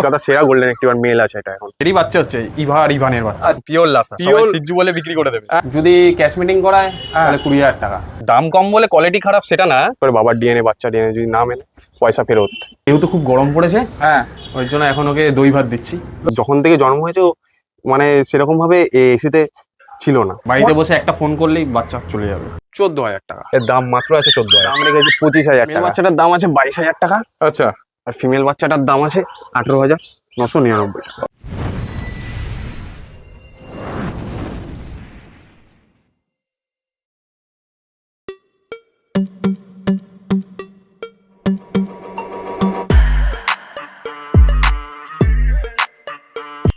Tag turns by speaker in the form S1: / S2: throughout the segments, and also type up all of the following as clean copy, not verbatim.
S1: কলকাতা সেরা golden retriever mail আছে এটা এখন।
S2: এরই বাচ্চা হচ্ছে ইভা আর ইভানের বাচ্চা,
S1: পিওর লাসা, সবাই সিজ্জু বলে বিক্রি করে দেবে।
S2: যদি ক্যাশ মিটিং করায় তাহলে 20,000 টাকা।
S1: দাম কম বলে কোয়ালিটি খারাপ সেটা না, তোর বাবার ডিএনএ বাচ্চা ডিএনএ যদি না মেলে পয়সা ফেরত।
S2: যেহেতু খুব গরম পড়েছে, হ্যাঁ, ওই জন্য এখন ওকে দই ভাত দিচ্ছি।
S1: যখন থেকে জন্ম হয়েছে ও মানে সেরকম ভাবে এসিতে ছিল না,
S2: বাড়িতে বসে একটা ফোন করলেই বাচ্চা চলে যাবে।
S1: 14,000 টাকা এর দাম, মাত্র আছে 14,000। দাম রেখেছি 25,000 টাকা। বাচ্চাটার দাম আছে 22,000 টাকা।
S2: আচ্ছা,
S1: আর ফিমেল বাচ্চাটার দাম আছে 18,999 টাকা।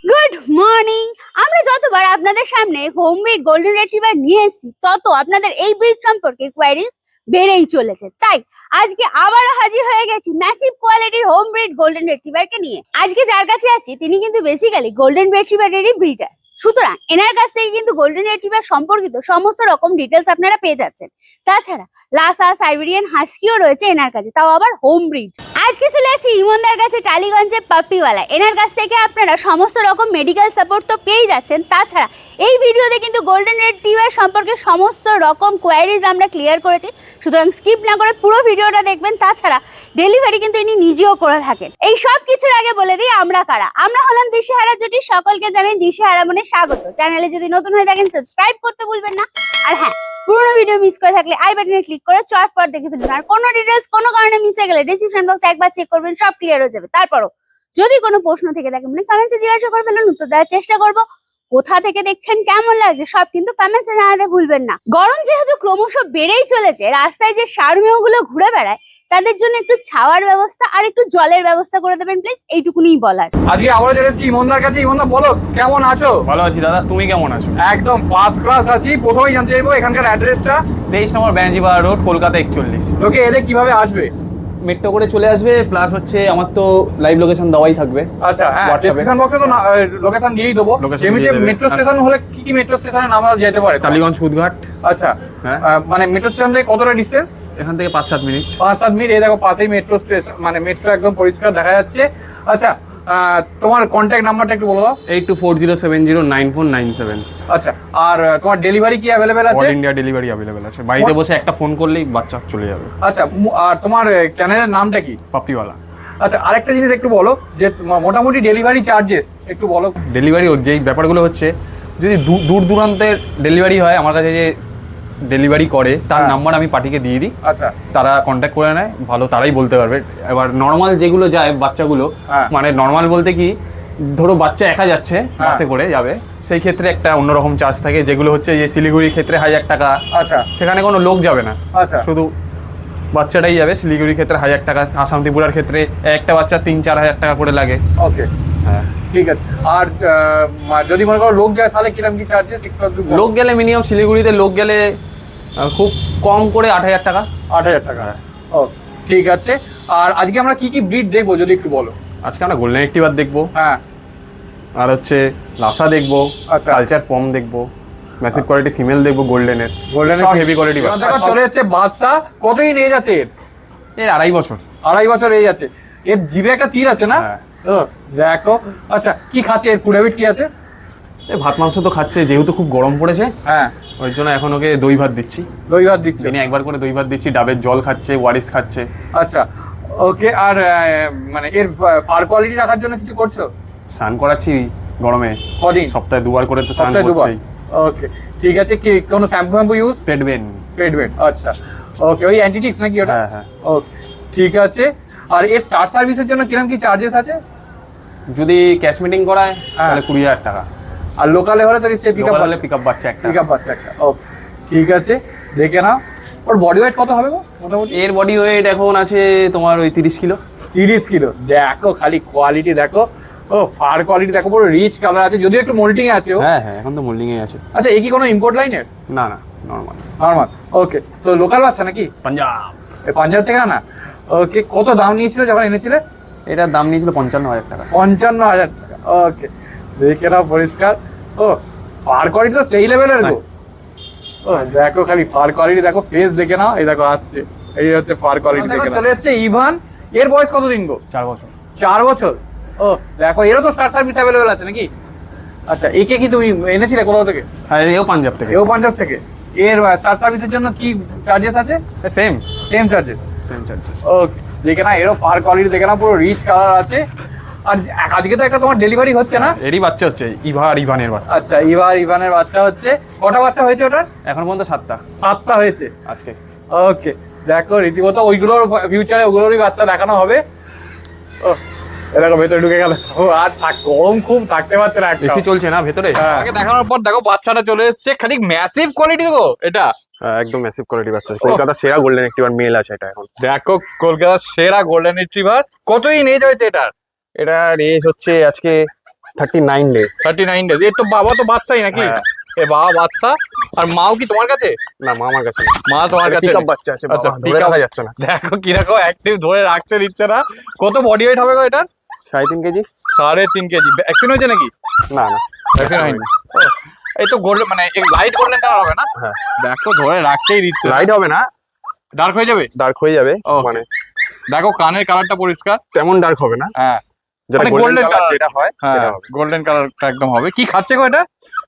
S3: Good morning. আমরা যতবার আপনাদের সামনে হোম ব্রিড গোল্ডেন রিট্রিভার নিয়ে এসেছি, তত আপনাদের এই ব্রিড সম্পর্কে কোয়ারিজ বেড়েই চলেছে। তাই আজকে আবারও হাজির হয়ে গেছি ম্যাসিভ কোয়ালিটির হোম ব্রিড গোল্ডেন রিট্রিভারকে নিয়ে। আজকে যার কাছে আছি তিনি কিন্তু বেসিক্যালি গোল্ডেন রিট্রিভারেরই ব্রিডার, সুতরাং এনার কাছ থেকে কিন্তু গোল্ডেন রিট্রিভার সম্পর্কিত সমস্ত রকম ডিটেলস আপনারা পেয়ে যাচ্ছেন। তাছাড়া লাসা, সাইবেরিয়ান হাস্কিও রয়েছে এনার কাছে, তাও আবার হোম ব্রিড। আজকে চলে যাচ্ছি ইমনদার কাছে, টালিগঞ্জে পাপ্পিওয়ালা। এনার কাছ থেকে আপনারা সমস্ত রকম মেডিকেল সাপোর্ট তো পেয়ে যাচ্ছেন। তাছাড়া এই ভিডিওতে কিন্তু গোল্ডেন রিট্রিভার সম্পর্কে সমস্ত রকম কোয়ারিজ আমরা ক্লিয়ার করেছি, সুতরাং স্কিপ না করে পুরো ভিডিওটা দেখবেন। তাছাড়া ডেলিভারি কিন্তু ইনি নিজেও করে থাকেন। এই সব কিছুর আগে বলে দিই আমরা কারা। আমরা হলাম দিশেহারা জুটি, সকলকে জানাই দিশেহারা মনে স্বাগত। চ্যানেলে যদি নতুন হয়ে থাকেন সাবস্ক্রাইব করতে ভুলবেন না। আর হ্যাঁ, পুরোনো ভিডিও মিস করে থাকলে আই বাটনে ক্লিক করে চটপট দেখে ফেলুন। আর কোনো ডিটেলস কোনো কারণে মিস হয়ে গেলে ডেসক্রিপশন বক্সে একবার চেক করবেন, সব ক্লিয়ার হয়ে যাবে। তারপরও যদি কোনো প্রশ্ন থেকে থাকে মানে কমেন্টসে জিজ্ঞাসা করে ফেলুন, উত্তর দেওয়ার চেষ্টা করবো। কোথা থেকে দেখছেন, কেমন লাগছে, সব কিন্তু কমেন্টসে জানাতে ভুলবেন না। গরম যেহেতু ক্রমশ বেড়েই চলেছে, রাস্তায় যে ষাঁড়মেয়গুলো ঘুরে বেড়ায় তাদের জন্য একটু ছাওয়ার ব্যবস্থা আর একটু জলের ব্যবস্থা করে দেবেন প্লিজ, এইটুকুনিই বলার।
S4: আজকে আবারও চলেছি ইমনদার কাছে। ইমনদা বলো, কেমন আছো?
S2: ভালো আছি দাদা, তুমি কেমন আছো?
S4: একদম ফার্স্ট ক্লাস আছি। প্রথমেই জানতে চাইবো এখানকার অ্যাড্রেসটা।
S2: 23 নম্বর ব্যানার্জিপাড়া রোড, কলকাতা 41।
S4: লোকে এলে কিভাবে আসবে?
S2: মেট্রো করে চলে আসবে, প্লাস হচ্ছে আমার তো লাইভ লোকেশন দেওয়াই থাকবে।
S4: আচ্ছা, হ্যাঁ,
S2: WhatsApp-এ।
S4: ডেসক্রিপশন বক্সে তো লোকেশন দিয়েই দেবো।
S2: Location
S4: এমনিতে
S2: দিয়ে দেবে।
S4: মেট্রো স্টেশন হলে কি কি মেট্রো স্টেশনে নামা যেতে পারে?
S2: টালিগঞ্জ সুদঘাট।
S4: আচ্ছা,
S2: হ্যাঁ।
S4: মানে মেট্রো স্টেশন থেকে কতটা ডিস্টেন্স?
S2: এখান থেকে 5-7 মিনিট।
S4: 5-7 মিনিট। এই দেখো পাশেই মেট্রো স্টেশন, মানে মেট্রো একদম পরিষ্কার দেখা যাচ্ছে। আচ্ছা, তোমার কন্ট্যাক্ট নাম্বারটা একটু বলো দাও।
S2: 8240709497।
S4: আচ্ছা, আর তোমার ডেলিভারি কি অ্যাভেলেবেল আছে?
S2: অল ইন্ডিয়া ডেলিভারি অ্যাভেলেবেল আছে, বাড়িতে বসে একটা ফোন করলেই বাচ্চা চলে যাবে।
S4: আচ্ছা, আর তোমার চ্যানেলের নামটা কি?
S2: পাপ্পিওয়ালা।
S4: আচ্ছা, আরেকটা জিনিস একটু বলো যে মোটামুটি ডেলিভারি চার্জেস একটু বলো।
S2: ডেলিভারি ওর যেই ব্যাপারগুলো হচ্ছে, যদি দূর দূরান্তের ডেলিভারি হয়, আমার কাছে যে ডেলিভারি করে তার নাম্বার আমি পার্টিকে দিয়ে দিই।
S4: আচ্ছা,
S2: তারা কন্ট্যাক্ট করে নেয়, ভালো তারাই বলতে পারবে। এবার নর্মাল যেগুলো যায় বাচ্চাগুলো,
S4: হ্যাঁ।
S2: মানে নর্মাল বলতে কি, ধরো বাচ্চা একা যাচ্ছে, বাসে করে যাবে, সেই ক্ষেত্রে একটা অন্যরকম চার্জ থাকে। যেগুলো হচ্ছে যে শিলিগুড়ির ক্ষেত্রে 1000 টাকা,
S4: আচ্ছা,
S2: সেখানে কোনো লোক যাবে না,
S4: আচ্ছা,
S2: শুধু বাচ্চাটাই যাবে। শিলিগুড়ির ক্ষেত্রে 1000 টাকা, আসাম ত্রিপুরার ক্ষেত্রে একটা বাচ্চা 3-4 হাজার টাকা করে লাগে।
S4: ওকে,
S2: হ্যাঁ,
S4: ঠিক আছে। আর যদি মনে করো লোক যায় তাহলে কিরকম কি চার্জেস একটু বলো।
S2: লোক গেলে মিনিমাম শিলিগুড়িতে লোক গেলে খুব কম করে 8,000 টাকা।
S4: 8,000 টাকা। ও, ঠিক আছে। আর আজকে আমরা কি কি ব্রিড দেখবো যদি একটু বলো।
S2: আজকে আমরা গোল্ডেন রিট্রিভার দেখবো,
S4: হ্যাঁ,
S2: আর হচ্ছে লাসা দেখবো,
S4: আচ্ছা।
S2: কালচার পম দেখবো, ম্যাসিভ কোয়ালিটি ফিমেল দেখবো গোল্ডেনের, সব হেভি কোয়ালিটি বাচ্চা।
S4: চলে এসেছে বাদশা। কতদিন এজ আছে এর?
S2: এর 2.5 বছর।
S4: 2.5 বছর এজ আছে। এর জিভে একটা তীর আছে না?
S2: হ্যাঁ।
S4: ও, দেখো। আচ্ছা, কি খাচ্ছে? এর ফুড হ্যাবিট কি আছে?
S2: এই ভাত মাংস তো খাচ্ছে, যেহেতু খুব গরম পড়েছে,
S4: হ্যাঁ,
S2: ওই জন্য এখন ওকে দই ভাত দিচ্ছি।
S4: দই ভাত দিচ্ছে।
S2: দিনে একবার করে দই ভাত দিচ্ছি, ডাবের জল খাচ্ছে, ওয়ারিস খাচ্ছে।
S4: আচ্ছা, ওকে। আর মানে এর ফার কোয়ালিটি রাখার জন্য কিছু করছো?
S2: স্নান করাচ্ছি গরমে,
S4: কদিন?
S2: সপ্তাহে 2বার করে তো স্নান
S4: সপ্তাহে 2 বার।
S2: করছেই।
S4: ওকে, ঠিক আছে। কি কোনো শ্যাম্পু ইউজ?
S2: পেটবেন।
S4: পেটবেট। আচ্ছা, ওকে। ওই অ্যান্টিটিক্স নাকি ওটা?
S2: হ্যাঁ, হ্যাঁ।
S4: ওকে, ঠিক আছে। আর এর স্টার সার্ভিসের জন্য কিরকম কি চার্জেস আছে?
S2: যদি ক্যাশ মিটিং করায় তাহলে 20,000 টাকা।
S4: আর লোকালে হলে তো নিশ্চয়ই পিকআপ
S2: হলে পিকআপ বাচ্চা একটা।
S4: পিকআপ বাচ্চা একটা। ওকে, ঠিক আছে। দেখে নাও। ওর বডি ওয়েট কত হবে গো মোটামুটি?
S2: এর বডি ওয়েট এখন আছে তোমার ওই 30 কিলো।
S4: 30 কিলো। দেখো খালি কোয়ালিটি দেখো। ও, ফার কোয়ালিটি দেখো, পুরো রিচ কালার আছে, যদিও একটু মোল্টিং এ আছে ও।
S2: হ্যাঁ, হ্যাঁ, এখন তো মোল্ডিং এ আছে।
S4: আচ্ছা, এই কি কোনো ইম্পোর্ট লাইনের?
S2: না, না, নর্মাল।
S4: নরমাল। ওকে, তো লোকাল বাচ্চা নাকি?
S2: পাঞ্জাব।
S4: এই পাঞ্জাব থেকে আনা। ওকে, কত দাম নিয়েছিল যখন এনেছিলে?
S2: এটার দাম নিয়েছিল 55,000 টাকা।
S4: 55,000 টাকা। ওকে, দেখে নাও পরিষ্কার। ও, ফার কোয়ালিটি তো সেই লেভেলের গো। ও, দেখো খালি ফার কোয়ালিটি দেখো, ফেস দেখে নাও। এই দেখো আসছে, এই হচ্ছে ফার কোয়ালিটি দেখে নাও। চলে এসেছে ইভান। এর বয়স কতদিন গো?
S2: 4 বছর।
S4: 4 বছর। ও দেখো এরও তো স্টার সার্ভিস অ্যাভেলেবেল আছে নাকি? আচ্ছা একে কি তুমি এনেছিলে কোথাও থেকে?
S2: হ্যাঁ এও পাঞ্জাব থেকে।
S4: এও পাঞ্জাব থেকে। এর স্টার সার্ভিসের জন্য কি চার্জেস আছে?
S2: Same
S4: same charges.
S2: চার্জেস।
S4: ওকে, দেখে না এরও ফার কোয়ালিটি দেখে না, পুরো রিচ কালার আছে। আর আজকে তো একটা তোমার ডেলিভারি হচ্ছে না?
S2: এরই বাচ্চা হচ্ছে, ইভা আর ইভানের বাচ্চা।
S4: আচ্ছা ইভানের বাচ্চা হচ্ছে। কটা বাচ্চা হয়েছে ওটার?
S2: এখন পর্যন্ত 7টা
S4: 7টা হয়েছে
S2: আজকে।
S4: ওকে, দেখো রীতিমতো ওইগুলোর ফিউচারে ওগুলোরই বাচ্চা দেখানো হবে। ও এরকম ভেতরে ঢুকে গেল। ও আর গরম খুব, থাকতে পারছে না,
S2: এসি চলছে না ভেতরে।
S4: আগে দেখানোর পর দেখো বাচ্চাটা চলে এসেছে, খানিক ম্যাসিভ কোয়ালিটি গো এটা।
S1: একদম ম্যাসিভ কোয়ালিটি বাচ্চা, কলকাতা সেরা গোল্ডেন রিট্রিভার মেল আছে এটা এখন।
S4: দেখো কলকাতার সেরা গোল্ডেন রিট্রিভার। কতই এজ হয়েছে এটার?
S1: এটার এজ হচ্ছে আজকে 39 ডেজ।
S4: 39 ডেজ। এর তো বাবা তো বাচ্চাই নাকি? এ বাবা বাচ্চা। আর মাও কি তোমার কাছে?
S1: না, মা আমার কাছে।
S4: মা তোমার কাছে?
S1: পিকআপ বাচ্চা আছে।
S4: আচ্ছা,
S1: আচ্ছা, ধরে রাখা যাচ্ছে না।
S4: দেখো কিরকম অ্যাক্টিভ, ধরে রাখতে দিচ্ছে না। কত বডি ওয়েট হবে গো এটা?
S1: 3.5 কেজি।
S4: 3.5 কেজি। ভ্যাকসিন হয়েছে নাকি?
S1: না না,
S4: ভ্যাকসিন হয়নি। এই তো গোল্ডেন মানে লাইট গোল্ডেন কালার হবে না?
S1: হ্যাঁ।
S4: দেখো ধরে রাখতেই দিচ্ছে।
S1: লাইট হবে না,
S4: ডার্ক হয়ে যাবে?
S1: ডার্ক হয়ে যাবে।
S4: Okay.
S1: মানে
S4: দেখো কানের কালারটা পরিষ্কার।
S1: তেমন ডার্ক হবে না,
S4: হ্যাঁ,
S1: যেটা
S4: মানে
S1: গোল্ডেন
S4: golden
S1: কালার
S4: color।
S1: যেটা হয় সেটা হবে।
S4: গোল্ডেন কালারটা একদম হবে। কি খাচ্ছে গো এটা?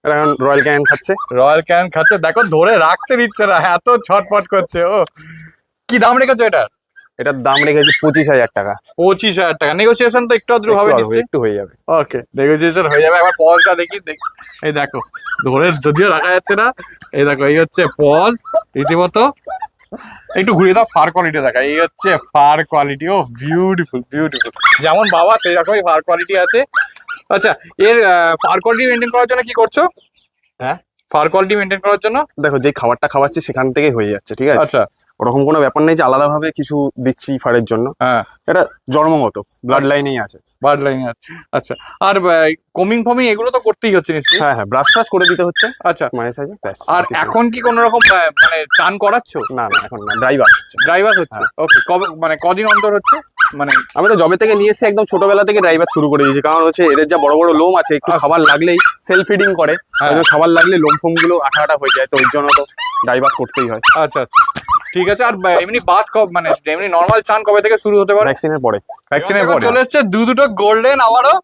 S1: এটা এখন রয়্যাল ক্যান খাচ্ছে।
S4: রয়্যাল ক্যান খাচ্ছে। দেখো ধরে রাখতে দিচ্ছে না, এত ছটফট করছে ও। কি দাম রেখেছো এটা?
S1: এটার দাম রেখেছি 25,000 টাকা।
S4: 25,000 টাকা। নেগোসিয়েশন তো একটু আদ্রু হবে নিশ্চয়ই?
S1: একটু হয়ে যাবে।
S4: ওকে, নেগোসিয়েশন হয়ে যাবে। একবার পজটা দেখি। এই দেখো ধরে যদিও রাখা যাচ্ছে না। এই দেখো এই হচ্ছে পজ রীতিমতো। একটু ঘুরিয়ে দাও, ফার কোয়ালিটি দেখা। এই হচ্ছে ফার কোয়ালিটি। ও বিউটিফুল বিউটিফুল, যেমন বাবা সেই রকমই ফার কোয়ালিটি আছে। আচ্ছা এর ফার কোয়ালিটি মেনটেন করার জন্য কি করছো?
S1: হ্যাঁ,
S4: ফার কোয়ালিটি মেনটেন করার জন্য
S1: দেখো যে খাবারটা খাওয়াচ্ছি সেখান থেকে হয়ে যাচ্ছে, ঠিক আছে?
S4: আচ্ছা
S1: ওরকম কোনো ব্যাপার নেই যে আলাদাভাবে কিছু দিচ্ছি ফারের জন্য।
S4: হ্যাঁ,
S1: এটা জন্মগত ব্লাড লাইনেই আছে।
S4: বার্ড লাইন আছে। আচ্ছা আর কমিং ফমিং এগুলো তো করতেই হচ্ছে নিশ্চয়ই?
S1: হ্যাঁ হ্যাঁ, ব্রাশ ফ্রাশ করে দিতে হচ্ছে
S4: আচ্ছা,
S1: মায়ের সাইজে, ব্যাস।
S4: আর এখন কি কোনো রকম মানে চান করাচ্ছ?
S1: না না, এখন না, ড্রাইভার হচ্ছে।
S4: ড্রাইভার হচ্ছে? ওকে, কবে মানে কদিন অন্তর হচ্ছে? মানে
S1: আমি তো জবে থেকে নিয়ে এসে একদম ছোটবেলা থেকে ড্রাইভার শুরু করে দিয়েছি, কারণ হচ্ছে এদের যা বড় বড় লোম আছে, একটু খাবার লাগলেই সেলফ ফিডিং করে,
S4: হ্যাঁ।
S1: ওই জন্য খাবার লাগলে লোম ফোম গুলো আঠা আঠা হয়ে যায়, তো ওই জন্য তো ড্রাইভার করতেই হয়।
S4: আচ্ছা আচ্ছা, ঠিক আছে। আর এমনি বাথ মানে এমনি নর্মাল চান কবে থেকে শুরু হতে পারে?
S1: ভ্যাকসিনের পরে।
S4: ভ্যাকসিনের পরে চলে এসেছে দুটো গোল্ডেন। আবারও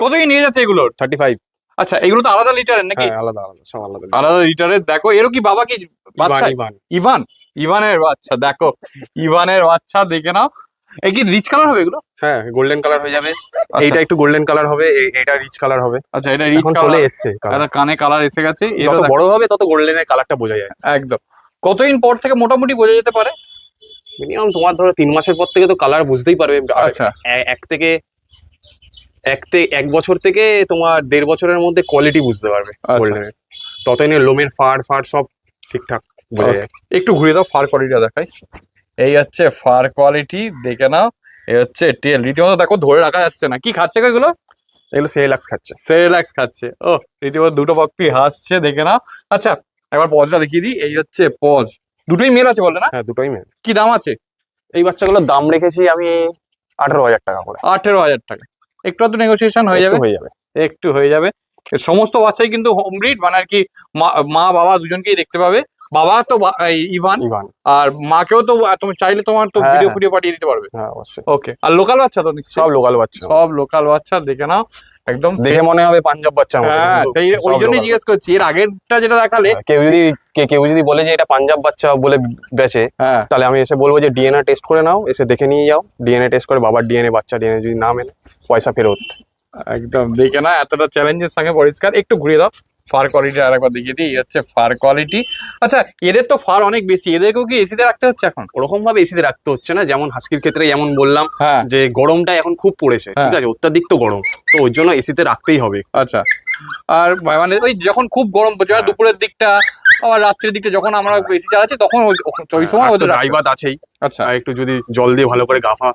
S4: কতই নিয়ে যাচ্ছে এগুলোর?
S1: 35।
S4: আচ্ছা এগুলো তো আলাদা লিটারের নাকি?
S1: হ্যাঁ, আলাদা আলাদা, সব আলাদা।
S4: আলাদা লিটারের। দেখো এরও কি বাবা কি বাচ্চা?
S1: ইভান।
S4: ইভান, ইভানের বাচ্চা। দেখো ইভানের বাচ্চা, দেখে নাও। এই কি রিচ কালার হবে এগুলো?
S1: হ্যাঁ, গোল্ডেন কালার হয়ে যাবে। এইটা একটু গোল্ডেন কালার হবে, এটা রিচ কালার হবে।
S4: আচ্ছা এটা রিচ
S1: এখন
S4: কালার
S1: চলে এসছে colour।
S4: এটা কানে কালার এসে গেছে।
S1: যত বড় হবে তত গোল্ডেনের কালারটা বোঝা যায়।
S4: একদম। কতদিন পর থেকে মোটামুটি বোঝা যেতে পারে?
S1: মিনিমাম তোমার ধরো 3 মাসের পর থেকে তো কালার বুঝতেই পারবে। আর
S4: আচ্ছা।
S1: এক বছর থেকে তোমার 1.5 বছরের মধ্যে কোয়ালিটি বুঝতে পারবে
S4: আচ্ছা।
S1: গোল্ডেনের। ততদিনে লোমের ফাড় সব ঠিকঠাক বোঝা যায়।
S4: একটু ঘুরিয়ে দাও, ফার কোয়ালিটিটা দেখাই। এই হচ্ছে ফার কোয়ালিটি, দেখে নাও। এই হচ্ছে টেল, রীতিমতো দেখো ধরে রাখা যাচ্ছে না। কি খাচ্ছে গো এগুলো?
S1: এগুলো সেলাক্স খাচ্ছে।
S4: সেরিল্যাক্স খাচ্ছে। ও রীতিমতো দুটো পক্ষী হাসছে, দেখে নাও। আচ্ছা একবার পজটা দেখিয়ে দিই। এই হচ্ছে পজ, দুটোই মেল আছে বললে না?
S1: হ্যাঁ, দুটোই মেল।
S4: কি দাম আছে?
S1: এই বাচ্চাগুলোর দাম রেখেছি আমি 18,000 টাকা করে।
S4: 18,000 টাকা। একটু তো নেগোসিয়েশন হয়ে যাবে?
S1: হয়ে যাবে।
S4: একটু হয়ে যাবে। সমস্ত বাচ্চাই কিন্তু হোম ব্রিড, মানে আর কি মা বাবা দুজনকেই দেখতে পাবে। বাবা তো ইভান,
S1: ইভান।
S4: আর মাকেও তো তুমি চাইলে তোমার তো
S1: হ্যাঁ,
S4: ভিডিও
S1: হ্যাঁ।
S4: ভিডিও পাঠিয়ে দিতে পারবে।
S1: হ্যাঁ, অবশ্যই।
S4: ওকে, আর লোকাল বাচ্চা তো নিশ্চয়ই?
S1: সব লোকাল বাচ্চা।
S4: সব লোকাল বাচ্চা, দেখে নাও। একদম
S1: দেখে মনে হবে পাঞ্জাব বাচ্চা মতো,
S4: হ্যাঁ,
S1: কিন্তু
S4: সেই ওই
S1: সব
S4: জন্যই
S1: local
S4: জিজ্ঞেস করছি। এর আগেরটা যেটা দেখালে,
S1: বাচ্চা। কেউ যদি বলে যে এটা পাঞ্জাব বাচ্চা বলে বেচে,
S4: হ্যাঁ
S1: তাহলে আমি এসে বলবো যে ডিএনএ টেস্ট করে নাও, এসে দেখে নিয়ে যাও। ডিএনএ টেস্ট করে বাবার ডিএনএ, বাচ্চা ডিএনএ যদি না মেলে পয়সা ফেরত।
S4: একদম, দেখে না এতটা চ্যালেঞ্জের সঙ্গে পরিষ্কার। একটু ঘুরিয়ে দাও, ফার কোয়ালিটি আরেকবার দেখিয়ে দিই। এই হচ্ছে ফার কোয়ালিটি। আচ্ছা এদের তো ফার অনেক বেশি, এদেরকেও কি এসিতে রাখতে হচ্ছে এখন?
S1: ওরকম ভাবে এসিতে রাখতে হচ্ছে না, যেমন হাস্কির ক্ষেত্রে যেমন বললাম
S4: হ্যাঁ
S1: যে গরমটা এখন খুব পড়েছে, ঠিক আছে, অত্যাধিক তো গরম, তো ওর জন্য এসিতে রাখতেই হবে।
S4: আচ্ছা, আর মানে ওই যখন খুব গরম পড়ছে,
S1: হ্যাঁ।
S4: দুপুরের দিকটা আবার রাত্রের দিকটা যখন আমরা এসি চালাচ্ছি, তখন ওই সময় ওদের রাখতে
S1: ড্রাইভার আছেই।
S4: হবে। আচ্ছা
S1: আর একটু যদি জল দিয়ে ভালো করে গাফা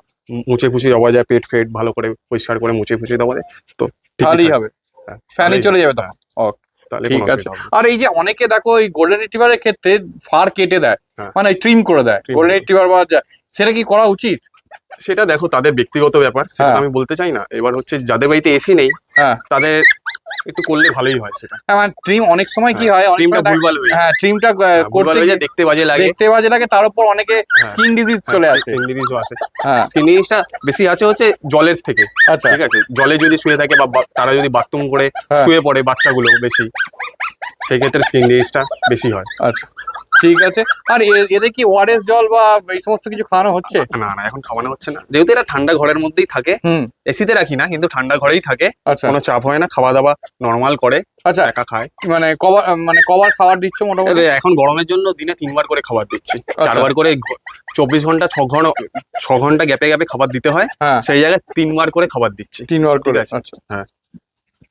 S1: মুছে ফুছে দেওয়া যায়, পেট ফেট ভালো করে পরিষ্কার করে মুছে ফুছে দেওয়া যায়, তো ঠিকই
S4: তাহলেই
S1: থাকবে।
S4: হবে,
S1: হ্যাঁ,
S4: ফ্যানই
S1: তাহলেই
S4: চলে যাবে
S1: হবে।
S4: তখন। ওকে,
S1: তাহলে
S4: ঠিক
S1: কোনো
S4: আছে।
S1: অসুবিধা হবে না।
S4: আর এই যে অনেকে দেখো এই গোল্ডেন রিট্রিভারের ক্ষেত্রে ফার কেটে দেয়,
S1: হ্যাঁ।
S4: মানে ট্রিম করে দেয়
S1: Trim
S4: গোল্ডেন
S1: করে।
S4: রিট্রিভার পাওয়া যায়, সেটা কি করা উচিত?
S1: সেটা দেখো তাদের ব্যক্তিগত ব্যাপার, সেটা
S4: হ্যাঁ।
S1: আমি বলতে চাই না। এবার হচ্ছে যাদের বাড়িতে এসি নেই,
S4: হ্যাঁ
S1: তাদের একটু করলে ভালোই হয় সেটা।
S4: হ্যাঁ মানে ট্রিম অনেক সময় কি হয়, অনেক
S1: ট্রিমটা
S4: সময়
S1: ভুলভাল হয়ে যায়।
S4: হ্যাঁ ট্রিমটা
S1: ভুলভাল
S4: করতে
S1: হয়ে যায়, দেখতে বাজে লাগে।
S4: দেখতে বাজে লাগে, তার উপর অনেকে স্কিন ডিজিজ চলে আসে।
S1: স্কিন ডিজিজও আসে।
S4: হ্যাঁ
S1: স্কিন ডিজিজটা বেশি আছে হচ্ছে জলের থেকে।
S4: আচ্ছা
S1: ঠিক আছে, জলে যদি শুয়ে থাকে বা তারা যদি বাথরুম করে
S4: হ্যাঁ।
S1: শুয়ে পড়ে বাচ্চাগুলো বেশি, সেই ক্ষেত্রে স্কিন ডিজিজটা বেশি হয়।
S4: আচ্ছা ঠিক আছে। আর এদের কি ওআরএস জল বা এই সমস্ত কিছু খাওয়ানো হচ্ছে?
S1: না না, এখন খাওয়ানো হচ্ছে না, যেহেতু এরা ঠান্ডা ঘরের মধ্যেই থাকে।
S4: হুম
S1: এসিতে রাখি না, কিন্তু ঠান্ডা ঘরেই থাকে,
S4: আচ্ছা
S1: কোনো চাপ হয় না, খাওয়া দাওয়া নর্মাল করে,
S4: আচ্ছা।
S1: একা খায়।
S4: মানে কবার খাবার দিচ্ছ মোটামুটি?
S1: এবার এখন গরমের জন্য দিনে 3 বার করে খাবার দিচ্ছি, 4 বার করে 24 ঘন্টা 6 ঘন্টা গ্যাপে গ্যাপে খাবার দিতে হয়,
S4: হ্যাঁ
S1: সেই জায়গায় 3 বার করে খাবার দিচ্ছি।
S4: 3 বার করে।
S1: ঠিক আছে।
S4: আচ্ছা
S1: হ্যাঁ।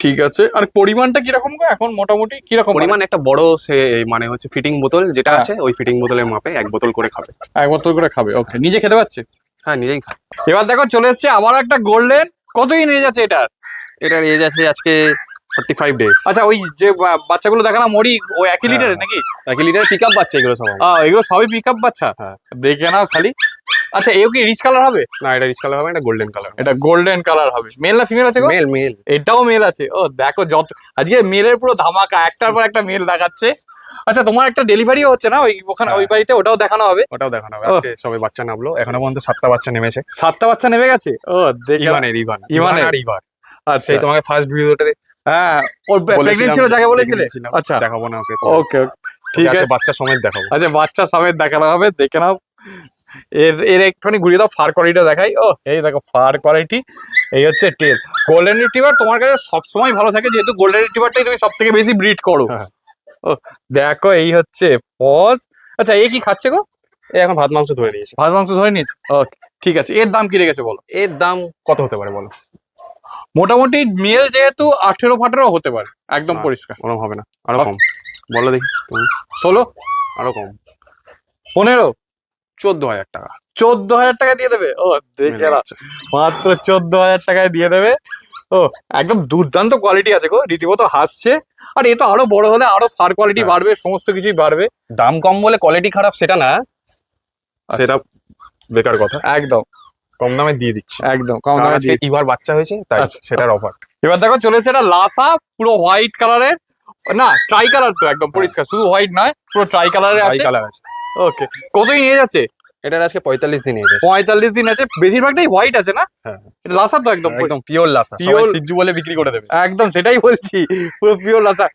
S4: ঠিক আছে। আর পরিমাণটা কিরকম গো এখন মোটামুটি কিরকম?
S1: পরিমাণ একটা বড় সে মানে হচ্ছে ফিটিং বোতল যেটা
S4: হ্যাঁ।
S1: আছে, ওই ফিটিং বোতলের মাপে 1 বোতল করে খাবে।
S4: এক বোতল করে খাবে। ওকে, নিজে খেতে পাচ্ছে?
S1: হ্যাঁ, নিজেই খায়।
S4: এবার দেখো চলে এসছে আবার একটা গোল্ডেন। কতই নিয়ে যাচ্ছে এটার?
S1: এটার এজ আছে আজকে 45 ডেজ।
S4: আচ্ছা ওই যে বাচ্চাগুলো দেখালাম মরি ওই একই
S1: হ্যাঁ।
S4: লিটারে নাকি?
S1: 1 লিটার পিক আপ বাচ্চা এগুলো সব আমার।
S4: এগুলো সবই পিক আপ বাচ্চা?
S1: হ্যাঁ।
S4: দেখে নাও খালি। আচ্ছা এও কি রিচ কালার হবে?
S1: না, এটা রিচ কালার হবে, এটা গোল্ডেন কালার।
S4: এটা গোল্ডেন কালার হবে। মেল না ফিমেল আছে গো?
S1: Male male.
S4: এটাও মেল আছে। ও দেখো যত আজকে মেলের পুরো ধামাকা, একটার পর একটা মেল দেখাচ্ছে। আচ্ছা তোমার একটা ডেলিভারিও হচ্ছে না ওই ওখানে ওই বাড়িতে? ওটাও দেখানো হবে?
S1: ওটাও দেখানো হবে। আজকে সবে বাচ্চা নামলো, এখনো পর্যন্ত 7টা বাচ্চা নেমেছে।
S4: 7টা বাচ্চা নেমে গেছে? ও দেখে
S1: ইভানের আর ইভার।
S4: আচ্ছা
S1: সেই তোমাকে ফার্স্ট ভিডিওতে
S4: হ্যাঁ ওর প্রেগনেন্ট ছিল যাকে বলেছিলে? আচ্ছা
S1: দেখাবো না ওকে।
S4: ওকে ঠিক আছে।
S1: বাচ্চা সমেত দেখাবো।
S4: আচ্ছা বাচ্চা সমেত দেখানো হবে, দেখে নাও। এর একটুখানি ঘুরিয়ে দাও, ফার কোয়ালিটিটা দেখাই। ও এই দেখো ফার কোয়ালিটি, এই হচ্ছে টেল। গোল্ডেন রিট্রিভার তোমার কাছে সবসময় ভালো থাকে, যেহেতু গোল্ডেন রিট্রিভারটাই তুমি সব থেকে বেশি ব্রিড করো।
S1: হ্যাঁ।
S4: ও দেখো এই হচ্ছে পজ। আচ্ছা এ কি খাচ্ছে গো?
S1: এ এখন ভাত মাংস ধরে নিয়েছে।
S4: ভাত মাংস ধরে নিয়েছে? ওকে ঠিক আছে। এর দাম কি রেখেছে বলো?
S1: এর দাম কত হতে পারে বলো?
S4: মোটামুটি মেল যেহেতু 18-15 হতে পারে, একদম
S1: হ্যাঁ।
S4: পরিষ্কার।
S1: ওরকম হবে না, আরো কম বলো দেখি তুমি।
S4: 16,
S1: আরো কম,
S4: 15,
S1: 14,000 টাকা।
S4: 14,000 টাকা দিয়ে দেবে? ও দেখে নাও, মাত্র 14,000 টাকায় দিয়ে দেবে। ও একদম দুর্দান্ত কোয়ালিটি আছে গো, রীতিমতো হাসছে। আর এ তো আরো বড় হলে আরো ফার কোয়ালিটি
S1: হ্যাঁ।
S4: বাড়বে, সমস্ত কিছুই বাড়বে।
S1: দাম কম বলে কোয়ালিটি খারাপ সেটা না, সেটা বেকার কথা।
S4: একদম
S1: কম দামে দিয়ে দিচ্ছি,
S4: একদম কম দামে
S1: আজকে ইভার বাচ্চা হয়েছে তাই
S4: আচ্ছা।
S1: সেটার অফার।
S4: এবার দেখো চলেছে এটা লাসা, পুরো হোয়াইট কালারের, না ট্রাই কালার তো একদম পরিষ্কার, শুধু হোয়াইট নয় পুরো ট্রাই কালারের আছে।
S1: কালার আছে।
S4: ওকে কতই নিয়ে যাচ্ছে?
S1: এটার আজকে 45 দিন এসেছে।
S4: 45 দিন আছে, বেশিরভাগটাই হোয়াইট আছে না?
S1: হ্যাঁ।
S4: এটা লাসা তো একদম
S1: একদম পিওর লাসা,
S4: Pure-
S1: সবাই সিজ্জু বলে বিক্রি করে দেবে।
S4: একদম সেটাই বলছি, পুরো পিওর লাসা।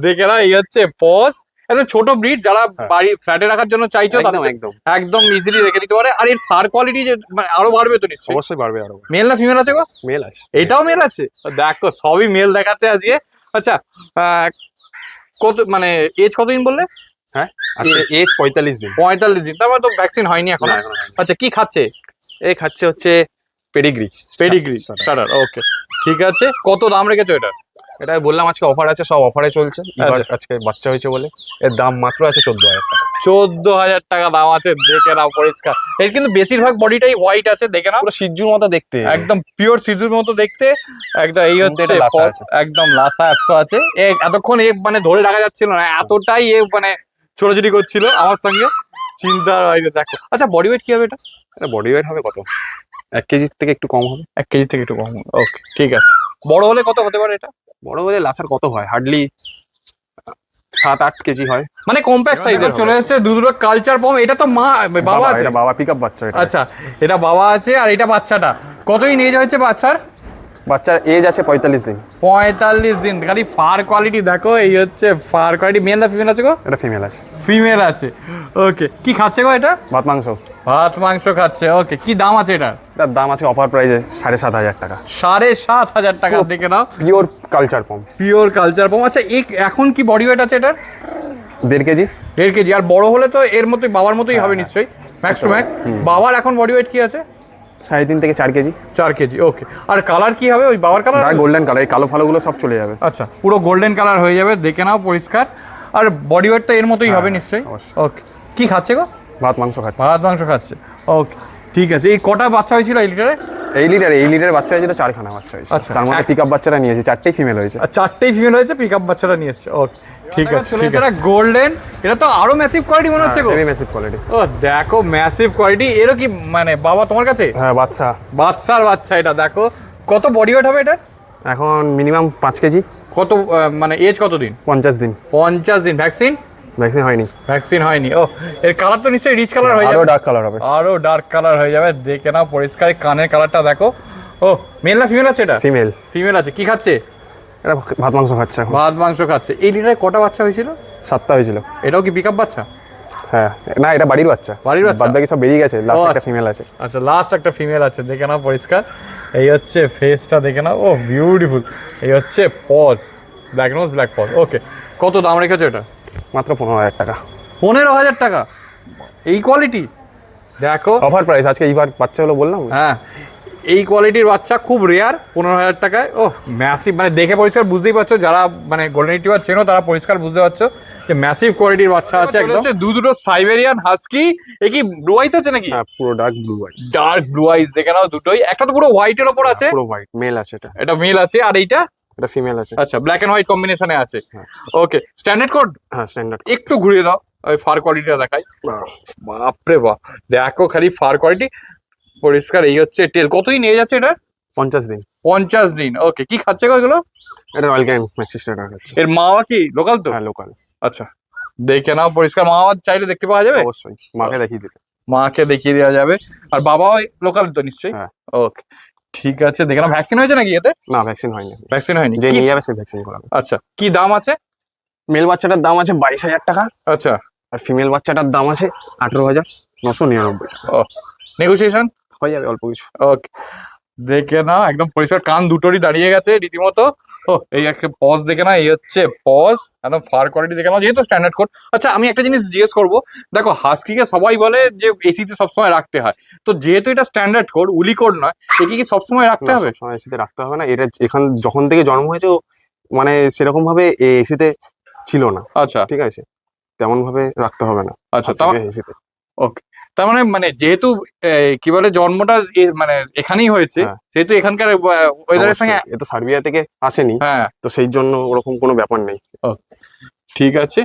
S4: দেখে না এই হচ্ছে পজ, একদম ছোট ব্রিড, যারা
S1: হ্যাঁ।
S4: বাড়ি ফ্ল্যাটে রাখার জন্য চাইছো
S1: একদম
S4: তাদের
S1: একদম
S4: একদম ইজিলি রেখে দিতে পারে। আর এর ফার কোয়ালিটি যে মানে আরো বাড়বে তো নিশ্চয়ই।
S1: অবশ্যই পারবে আরো।
S4: মেল না ফিমেল আছে গো?
S1: মেল আছে।
S4: এটাও মেল আছে? দেখো সবই মেল দেখাচ্ছে আজকে। আচ্ছা কত মানে এজ কতদিন বললে?
S1: আজকে এজ 45 দিন।
S4: 45 দিন, তার মানে তো ভ্যাকসিন হয়নি এখন।
S1: না, এখনো হয়নি।
S4: আচ্ছা কি খাচ্ছে?
S1: এ খাচ্ছে হচ্ছে পেডিগ্রি।
S4: Pedigree starter. ওকে ঠিক আছে। কত দাম রেখেছো এটা?
S1: এটা বললাম আজকে অফার আছে, সব অফারে চলছে। এবার
S4: আচ্ছা।
S1: আজকে বাচ্চা হয়েছে বলে এর দাম মাত্র আছে 14,000 টাকা।
S4: 14,000 টাকা দাম আছে, দেখে নাও পরিষ্কার। এর কিন্তু বেশিরভাগ বডিটাই হোয়াইট আছে, দেখে নাও
S1: পুরো সিজ্জুর মতো দেখতে,
S4: একদম পিওর সিজুর মতো দেখতে। একদম এই হচ্ছে
S1: এটা লাসা আছে।
S4: একদম লাসা অ্যাপসো আছে। এতক্ষণ এ মানে ধরে রাখা যাচ্ছিল না, এতটাই এ মানে ছোটাছুটি করছিল আমার সঙ্গে, চিন্তার বাইরে। দেখো আচ্ছা বডি ওয়েট কি হবে এটা?
S1: এটা বডি ওয়েট হবে কত? 1 কেজির থেকে একটু কম হবে।
S4: 1 কেজি থেকে একটু কম। ওকে ঠিক আছে। বড় হলে কত হতে পারে এটা?
S1: বড় হলে লাসার কত হয়? হার্ডলি 7-8 কেজি হয়।
S4: মানে কম্প্যাক্ট সাইজের চলে এসেছে দুটো কালচার পম। এটা তো মা বাবা আছে?
S1: এটা বাবা, পিকআপ বাচ্চা এটা।
S4: আচ্ছা এটা বাবা আছে আর এটা বাচ্চাটা। কতই নিয়ে যাচ্ছে বাচ্চার?
S1: বাচ্চার এজ আছে 45 দিন।
S4: 45 দিন। খালি ফার কোয়ালিটি দেখো, এই হচ্ছে ফার কোয়ালিটি। মেল না ফিমেল আছে গো?
S1: এটা ফিমেল আছে।
S4: ফিমেল আছে। ওকে কি খাচ্ছে গো এটা?
S1: ভাত মাংস।
S4: ভাত মাংস খাচ্ছে। ওকে কি দাম আছে এটা?
S1: এটার দাম আছে অফার প্রাইসে 7,500 টাকা।
S4: 7,500 টাকা। দেখে নাও
S1: পিওর কালচার পম।
S4: পিওর কালচার পম। আচ্ছা এখন কি বডি ওয়েট আছে এটার?
S1: 1.5 কেজি।
S4: 1.5 কেজি। আর বড় হলে তো এর মতোই বাবার মতোই হবে নিশ্চয়ই, ম্যাক্স টু ম্যাক্স। বাবার এখন বডি ওয়েট কি আছে?
S1: 3.5 থেকে 4 কেজি।
S4: 4 কেজি। ওকে। আর কালার কি হবে ওই বাবার কালার?
S1: গোল্ডেন কালার, এই কালো ফালোগুলো সব চলে যাবে।
S4: আচ্ছা পুরো গোল্ডেন কালার হয়ে যাবে, দেখে নাও পরিষ্কার। আর বডি ওয়েট তো এর মতোই হবে নিশ্চয়ই।
S1: অবশ্যই।
S4: ওকে কি খাচ্ছে গো?
S1: ভাত মাংস খাচ্ছে।
S4: ভাত মাংস খাচ্ছে। ওকে ঠিক আছে। এই কটা বাচ্চা হয়েছিল এই লিটারে?
S1: এই লিটার বাচ্চা হয়েছিল 4খানা বাচ্চা হয়েছে।
S4: আচ্ছা।
S1: তার মধ্যে পিকআপ বাচ্চাটা নিয়েছি, 4টেই ফিমেল হয়েছে।
S4: আর 4টেই ফিমেল হয়েছে, পিকআপ বাচ্চাটা নিয়ে এসছে। ওকে ঠিক আছে। চলে এসে এটা গোল্ডেন। এটা তো আরো ম্যাসিভ কোয়ালিটি মনে হচ্ছে গো।
S1: Heavy massive quality.
S4: ও দেখো ম্যাসিভ কোয়ালিটি। এরও কি মানে বাবা তোমার কাছে?
S1: হ্যাঁ বাচ্চা।
S4: বাচ্চার বাচ্চা এটা দেখো। কত বডি ওয়েট হবে এটা?
S1: এখন মিনিমাম 5 কেজি।
S4: কত মানে এজ কতদিন?
S1: 50 দিন।
S4: 50 দিন। ভ্যাকসিন?
S1: ভ্যাকসিন হয়নি।
S4: ভ্যাকসিন হয়নি। ও এর কালার তো নিশ্চয়ই রিচ কালার হয়ে
S1: আরো
S4: যাবে।
S1: ডার্ক কালার হবে।
S4: আরো ডার্ক কালার হয়ে যাবে। দেখে নাও পরিষ্কার কানের কালারটা দেখো। ও মেল না ফিমেল আছে এটা?
S1: ফিমেল।
S4: ফিমেল আছে। কি খাচ্ছে?
S1: এটা ভাত মাংস খাচ্ছে এখন।
S4: ভাত মাংস খাচ্ছে। এই লিটারে কটা বাচ্চা হয়েছিল?
S1: 7টা হয়েছিল।
S4: এটাও কি পিকআপ বাচ্চা?
S1: হ্যাঁ, না এটা বাড়ির বাচ্চা।
S4: বাড়ির বাচ্চা?
S1: বাদ বাকি সব বেরিয়ে গেছে, লাস্ট একটা
S4: আচ্ছা।
S1: ফিমেল আছে।
S4: আচ্ছা লাস্ট একটা ফিমেল আছে। দেখে নাও পরিষ্কার। এই হচ্ছে ফেসটা দেখে নাও। ও বিউটিফুল। এই হচ্ছে paws, black nose black paws. Okay, কত দাম রেখেছো এটা?
S1: মাত্র 15,000 টাকা।
S4: 15,000 টাকা? এই কোয়ালিটি দেখো।
S1: অফার প্রাইস আজকে এইবার বাচ্চাগুলো বললাম।
S4: হ্যাঁ, এই কোয়ালিটির বাচ্চা খুব রেয়ার 15,000 টাকায়। ও ম্যাসিভ, মানে দেখে পরিষ্কার বুঝতেই পারছো, যারা মানে গোল্ডেন রিট্রিভার চেনো তারা পরিষ্কার বুঝতে পারছো যে ম্যাসিভ কোয়ালিটির বাচ্চা আছে একদম। দুটো সাইবেরিয়ান হাস্কি। এ কি ব্লু আইস আছে নাকি?
S1: হ্যাঁ, পুরো ডার্ক ব্লু আইস।
S4: ডার্ক ব্লু আইস দেখে নাও দুটোই। একটা তো পুরো হোয়াইটের ওপর আছে।
S1: পুরো হোয়াইট, মেল আছে এটা।
S4: এটা মেল আছে আর এইটা?
S1: এটা ফিমেল আছে।
S4: আচ্ছা, ব্ল্যাক এন্ড হোয়াইট কম্বিনেশনে আছে।
S1: হ্যাঁ।
S4: ওকে, স্ট্যান্ডার্ড কোড?
S1: হ্যাঁ, স্ট্যান্ডার্ড।
S4: একটু ঘুরিয়ে দাও, ওই ফার কোয়ালিটিটা দেখাই। বাপরে বাপ, দেখো খালি ফার কোয়ালিটি পরিষ্কার। এই হচ্ছে টেল। কতদিন নিয়ে যাচ্ছে এটা?
S1: 50 দিন।
S4: 50 দিন। ওকে, কি খাচ্ছে গো এগুলো?
S1: এটা রয়্যাল ক্যান ম্যাক্সি স্টার্টার আছে।
S4: এর মা বাবা কি লোকাল তো?
S1: হ্যাঁ, লোকাল।
S4: আচ্ছা, দেখে নাও পরিষ্কার। মা বাবা চাইলে দেখতে পাওয়া যাবে?
S1: অবশ্যই, মাকে দেখিয়ে দিতে।
S4: মাকে দেখিয়ে দেওয়া যাবে। আর বাবাও লোকাল তো নিশ্চয়ই?
S1: হ্যাঁ।
S4: ওকে, ঠিক আছে। দেখে নাও। ভ্যাকসিন হয়েছে নাকি এতে?
S1: না, ভ্যাকসিন হয়নি।
S4: ভ্যাকসিন হয়নি।
S1: যে
S4: কি-
S1: নিয়ে যাবে সেই ভ্যাকসিন করাবে।
S4: আচ্ছা, কি দাম আছে?
S1: মেল বাচ্চাটার দাম আছে 22,000 টাকা।
S4: আচ্ছা,
S1: আর ফিমেল বাচ্চাটার দাম আছে 18,999 টাকা।
S4: নেগোসিয়েশন
S1: হয়ে যাবে অল্প কিছু।
S4: ওকে, দেখে না একদম পরিষ্কার। কান দুটোরই দাঁড়িয়ে গেছে রীতিমতো। ও এই একটা পজ দেখে না। এই হচ্ছে পজ, একদম ফার কোয়ালিটি দেখে নাও, যেহেতু স্ট্যান্ডার্ড কোড। আচ্ছা, আমি একটা জিনিস জিজ্ঞেস করবো। দেখো, হাস্কিকে সবাই বলে যে এসিতে সবসময় রাখতে হয়, তো যেহেতু এটা স্ট্যান্ডার্ড কোড, উলি কোড নয়, একে কি সবসময় রাখতে হবে?
S1: সময় এসিতে রাখতে হবে না। এটা এখান যখন থেকে জন্ম হয়েছে ও মানে সেরকম ভাবে এসিতে ছিল না।
S4: আচ্ছা
S1: ঠিক আছে, তেমন ভাবে রাখতে হবে না।
S4: আচ্ছা,
S1: এসিতে।
S4: তার মানে যেহেতু কি বলে জন্মটা মানে এখানেই হয়েছে,
S1: হ্যাঁ।
S4: সেহেতু এখানকার ওয়েদারের সঙ্গে।
S1: এ তো সার্বিয়া থেকে আসেনি,
S4: হ্যাঁ,
S1: তো সেই জন্য ওরকম কোনো ব্যাপার নেই।
S4: ঠিক আছে।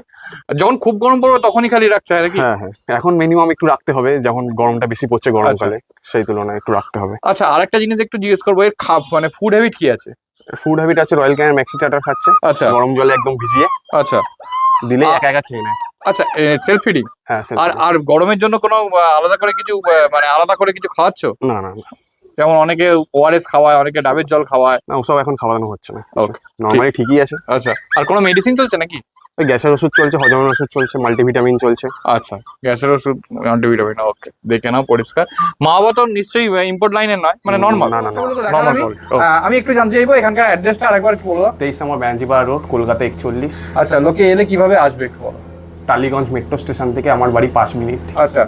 S4: যখন খুব গরম পড়বে তখনই খালি রাখতে হয় নাকি?
S1: হ্যাঁ হ্যাঁ, এখন মিনিমাম একটু রাখতে হবে, যখন গরমটা বেশি পড়ছে গরমকালে, সেই তুলনায় একটু রাখতে হবে।
S4: আচ্ছা, আরেকটা জিনিস একটু জিজ্ঞেস করবো। এর মানে ফুড হ্যাবিট কি আছে?
S1: ফুড হ্যাবিট আছে, রয়্যাল ক্যানের ম্যাক্সি চাটার খাচ্ছে।
S4: আচ্ছা
S1: গরম জলে একদম ভিজিয়ে
S4: আচ্ছা
S1: দিলে একা একা খেয়ে নেয়।
S4: আচ্ছা, সেলফ ফিডিং?
S1: হ্যাঁ,
S4: আর আর গরমের জন্য কোনো আলাদা করে কিছু মানে আলাদা করে কিছু খাওয়াচ্ছ?
S1: না না না,
S4: যেমন অনেকে ওআরএস খাওয়ায়, অনেকে ডাবের জল খাওয়ায়।
S1: না ওসব এখন খাওয়ানো হচ্ছে না।
S4: Okay,
S1: নর্মালি ঠিকই আছে।
S4: আচ্ছা, আর কোনো মেডিসিন চলছে নাকি?
S1: ওই গ্যাসের ওষুধ চলছে, হজমের ওষুধ চলছে, মাল্টিভিটামিন চলছে।
S4: আচ্ছা, গ্যাসের ওষুধ, অ্যান্টিভিটামিন। ওকে, দেখে নাও পরিষ্কার। মা বাবা তো নিশ্চয়ই ইম্পোর্ট লাইনের নয়, মানে নর্মাল?
S1: না, না, না।
S4: নর্মাল। আমি একটু জানতে চাইবো এখানকার অ্যাড্রেসটা আরেকবার একটু বলো।
S1: 23 নম্বর ব্যাঞ্জিপাড়া রোড, কলকাতা 41।
S4: আচ্ছা, লোকে এলে কিভাবে আসবে একটু বলো।
S1: টালিগঞ্জ মেট্রো স্টেশন থেকে আমার বাড়ি 5 মিনিট।
S4: আচ্ছা,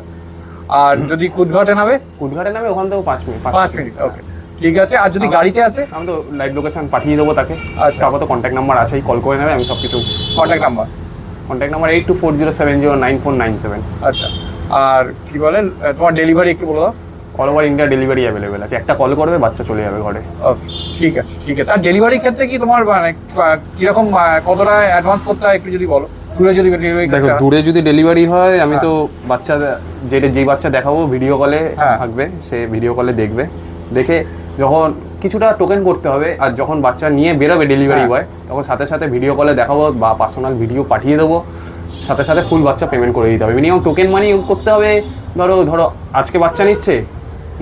S4: আর যদি কুদঘাটে নামে?
S1: কুদঘাটে নামে ওখান থেকে 5 মিনিট।
S4: 5 মিনিট। ওকে, ঠিক আছে। আর যদি গাড়িতে আসে?
S1: আমি তো লাইভ লোকেশন পাঠিয়ে দেবো তাকে।
S4: আচ্ছা।
S1: তারপর তো কন্ট্যাক্ট নাম্বার আছেই, কল করে নেবে। আমি সব কিছু
S4: কন্ট্যাক্ট নাম্বার?
S1: Contact number 8240709497।
S4: আচ্ছা, আর কি বলেন তোমার ডেলিভারি একটু বলো দাও।
S1: All over India delivery available আছে। একটা কল করবে, বাচ্চা চলে যাবে ঘরে।
S4: ওকে, ঠিক আছে ঠিক আছে। আর ডেলিভারির ক্ষেত্রে কি তোমার মানে কিরকম কতটা অ্যাডভান্স করতে হয় একটু যদি বলো। দূরে যদি ডেলিভারি
S1: দেখো, দূরে যদি ডেলিভারি হয়, আমি তো বাচ্চা যেই বাচ্চা দেখাবো ভিডিও কলে
S4: হ্যাঁ।
S1: থাকবে, সে ভিডিও কলে দেখবে। দেখে যখন কিছুটা টোকেন করতে হবে, আর যখন বাচ্চা নিয়ে বেরোবে ডেলিভারি
S4: হ্যাঁ।
S1: বয়, তখন সাথে সাথে ভিডিও কলে দেখাবো বা পার্সোনাল ভিডিও পাঠিয়ে দেবো। সাথে সাথে ফুল বাচ্চা পেমেন্ট করে দিতে হবে। মিনিমাম টোকেন মানি করতে হবে। ধরো আজকে বাচ্চা নিচ্ছে,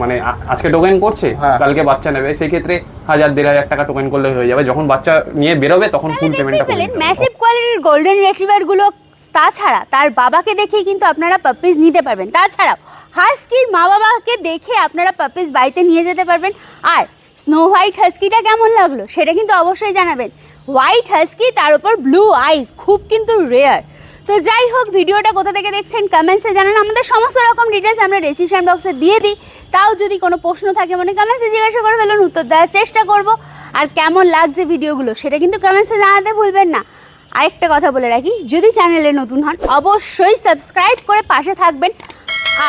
S1: মানে আজকে টোকেন করছে,
S4: হ্যাঁ।
S1: কালকে বাচ্চা নেবে, সেই ক্ষেত্রে 1000-1500 টাকা টোকেন করলে হয়ে যাবে। যখন বাচ্চা নিয়ে বেরোবে তখন ফুল পেমেন্টটা করে দিতে হবে।
S3: ম্যাসিভ কোয়ালিটির গোল্ডেন রিট্রিভার গুলো, তাছাড়া তার বাবাকে দেখেই কিন্তু আপনারা পাপিজ নিতে পারবেন। তাছাড়াও হাস্কির মা বাবাকে দেখে আপনারা পাপিজ বাড়িতে নিয়ে যেতে পারবেন। আর স্নো হোয়াইট হাস্কিটা কেমন লাগলো সেটা কিন্তু অবশ্যই জানাবেন। হোয়াইট হাস্কি, তার উপর ব্লু আইস, খুব কিন্তু রেয়ার। তো যাই হোক, ভিডিওটা কোথা থেকে দেখছেন কমেন্টসে জানান। আমাদের সমস্ত রকম ডিটেলস আমরা ডেসক্রিপশন বক্সে দিয়ে দিই। তাও যদি কোনো প্রশ্ন থাকে মনে কমেন্টসে জিজ্ঞাসা করে ফেলুন, উত্তর দেওয়ার চেষ্টা করব। আর কেমন লাগছে ভিডিওগুলো সেটা কিন্তু কমেন্টসে জানাতে ভুলবেন না। আরেকটা কথা বলে রাখি, যদি চ্যানেলে নতুন হন অবশ্যই সাবস্ক্রাইব করে পাশে থাকবেন।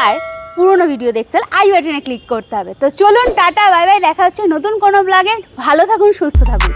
S3: আর পুরোনো ভিডিও দেখতে হলে আই বাটনে ক্লিক করতে হবে। তো চলুন, টাটা, বাই বাই। দেখা হচ্ছে নতুন কোনো ব্লগে। ভালো থাকুন, সুস্থ থাকুন।